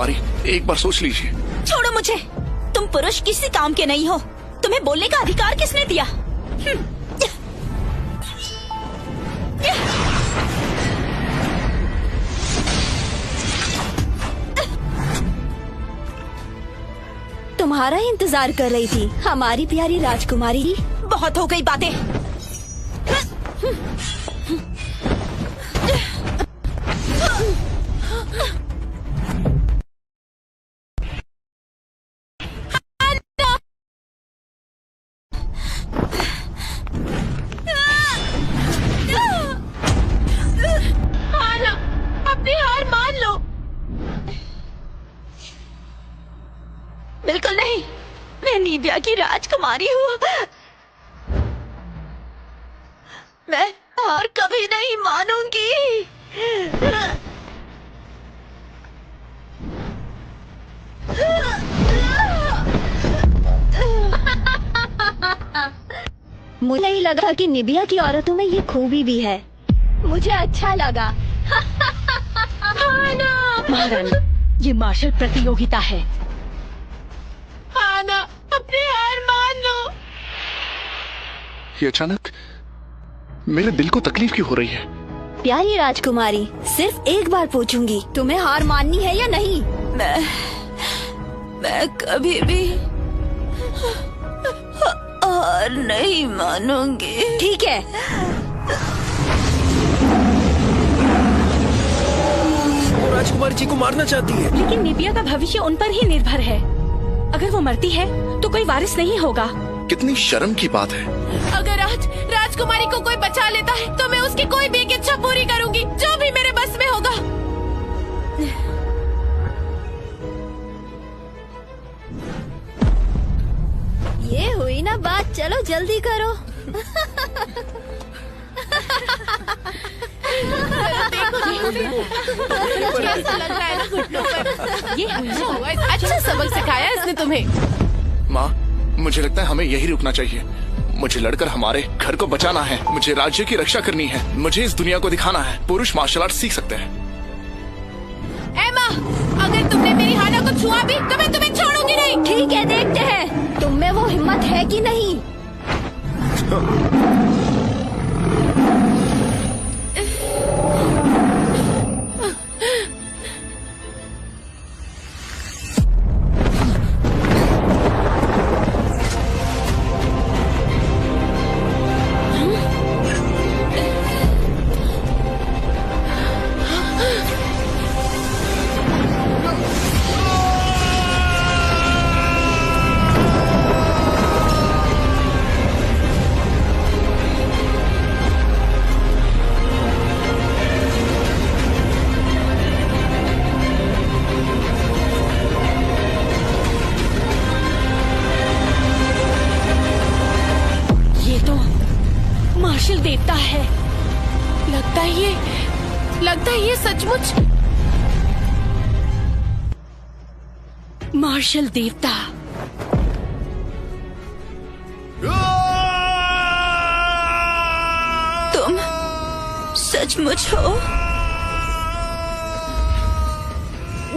राजकुमारी, एक बार सोच लीजिए। छोड़ो मुझे, तुम पुरुष किसी काम के नहीं हो। तुम्हें बोलने का अधिकार किसने दिया? तुम्हारा इंतजार कर रही थी हमारी प्यारी राजकुमारी। बहुत हो गई बातें। अपनी हार मान लो। बिल्कुल नहीं, मैं नीबिया की राजकुमारी हूँ। मैं हार कभी नहीं मानूंगी। मुझे नहीं लगा कि नीबिया की औरतों में ये खूबी भी है। मुझे अच्छा लगा। महारानी, ये मार्शल प्रतियोगिता है। आना, अपनी हार मान लो। ये अचानक मेरे दिल को तकलीफ क्यों हो रही है? प्यारी राजकुमारी, सिर्फ एक बार पूछूंगी, तुम्हें हार माननी है या नहीं? मैं कभी भी हार नहीं मानूंगी। ठीक है। वो राजकुमारी जी को मारना चाहती है। लेकिन निबिया का भविष्य उन पर ही निर्भर है। अगर वो मरती है तो कोई वारिस नहीं होगा। कितनी शर्म की बात है। अगर आज राजकुमारी को कोई बचा लेता है तो मैं उसकी कोई भी एक इच्छा पूरी करूंगी, जो भी मेरे बस में होगा। ये हुई ना बात, चलो जल्दी करो। कैसा लग रहा है ना घुटनों पर? ये अच्छा सबक सिखाया इसने तुम्हें। माँ, मुझे लगता है हमें यही रुकना चाहिए। मुझे लड़कर हमारे घर को बचाना है। मुझे राज्य की रक्षा करनी है। मुझे इस दुनिया को दिखाना है पुरुष मार्शल आर्ट सीख सकते हैं। एमा, अगर तुमने मेरी हाना को छुआ भी तो मैं तुम्हें छोड़ूंगी नहीं। ठीक है, देखते हैं तुम में वो हिम्मत है कि नहीं। मार्शल देवता है। लगता है ये सचमुच मार्शल देवता। तुम सचमुच हो?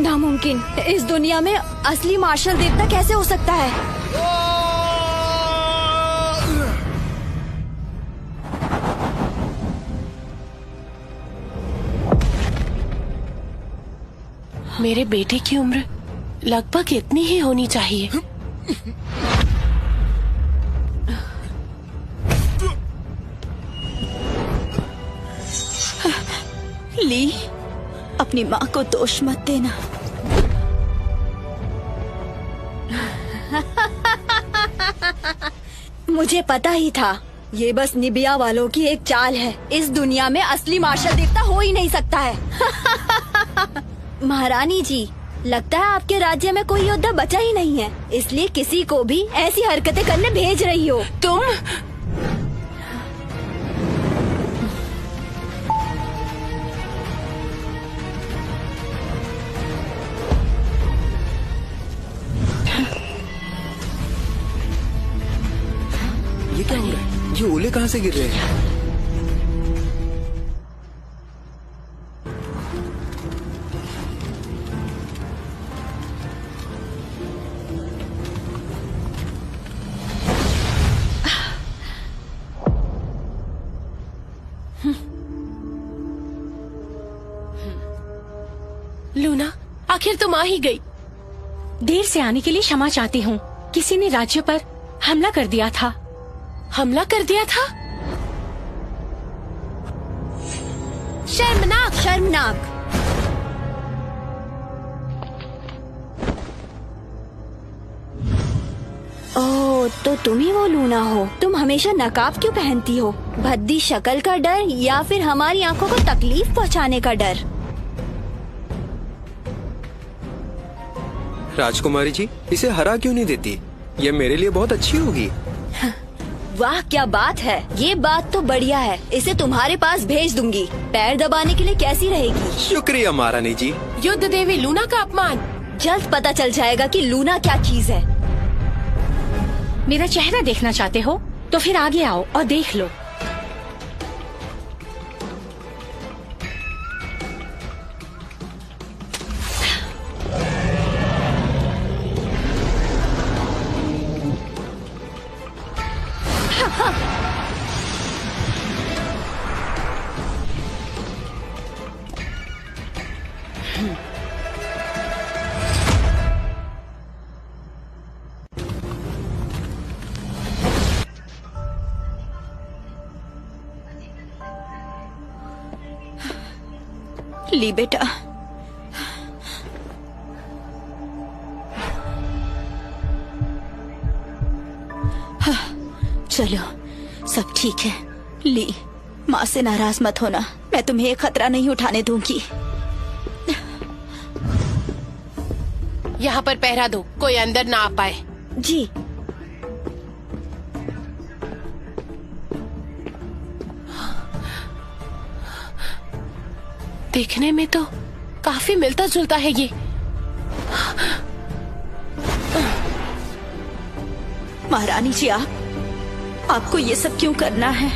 नामुमकिन, इस दुनिया में असली मार्शल देवता कैसे हो सकता है? मेरे बेटे की उम्र लगभग इतनी ही होनी चाहिए। ली, अपनी माँ को दोष मत देना। मुझे पता ही था, ये बस निबिया वालों की एक चाल है। इस दुनिया में असली मार्शल देवता हो ही नहीं सकता है। महारानी जी, लगता है आपके राज्य में कोई योद्धा बचा ही नहीं है, इसलिए किसी को भी ऐसी हरकतें करने भेज रही हो तुम। ये क्या हो रहा है? ये ओले कहाँ से गिर रहे हैं? लूना, आखिर तुम आ ही गई। देर से आने के लिए क्षमा चाहती हूँ। किसी ने राज्य पर हमला कर दिया था। हमला कर दिया था? शर्मनाक! शर्मनाक! ओह, तो तुम ही वो लूना हो। तुम हमेशा नकाब क्यों पहनती हो? भद्दी शक्ल का डर या फिर हमारी आंखों को तकलीफ पहुंचाने का डर? राजकुमारी जी, इसे हरा क्यों नहीं देती? ये मेरे लिए बहुत अच्छी होगी। वाह, क्या बात है। ये बात तो बढ़िया है। इसे तुम्हारे पास भेज दूंगी। पैर दबाने के लिए कैसी रहेगी? शुक्रिया महारानी जी। युद्ध देवी लूना का अपमान। जल्द पता चल जाएगा कि लूना क्या चीज है। मेरा चेहरा देखना चाहते हो तो फिर आगे आओ और देख लो। ली बेटा। चलो, सब ठीक है। ली, माँ से नाराज मत होना। मैं तुम्हें एक खतरा नहीं उठाने दूंगी। यहाँ पर पहरा दो, कोई अंदर ना आ पाए। जी। देखने में तो काफी मिलता जुलता है ये। महारानी जी, आपको ये सब क्यों करना है?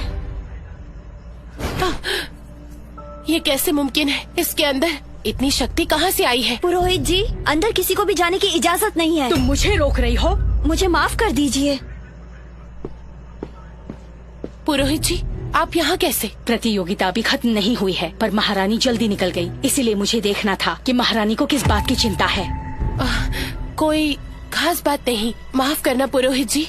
ये कैसे मुमकिन है? इसके अंदर इतनी शक्ति कहाँ से आई है? पुरोहित जी, अंदर किसी को भी जाने की इजाजत नहीं है। तुम मुझे रोक रही हो? मुझे माफ कर दीजिए। पुरोहित जी, आप यहाँ कैसे? प्रतियोगिता अभी खत्म नहीं हुई है, पर महारानी जल्दी निकल गई। इसीलिए मुझे देखना था कि महारानी को किस बात की चिंता है। कोई खास बात नहीं। माफ करना पुरोहित जी।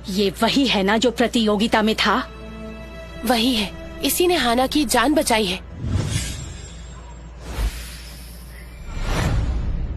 ये वही है ना जो प्रतियोगिता में था? वही है। इसी ने हाना की जान बचाई है।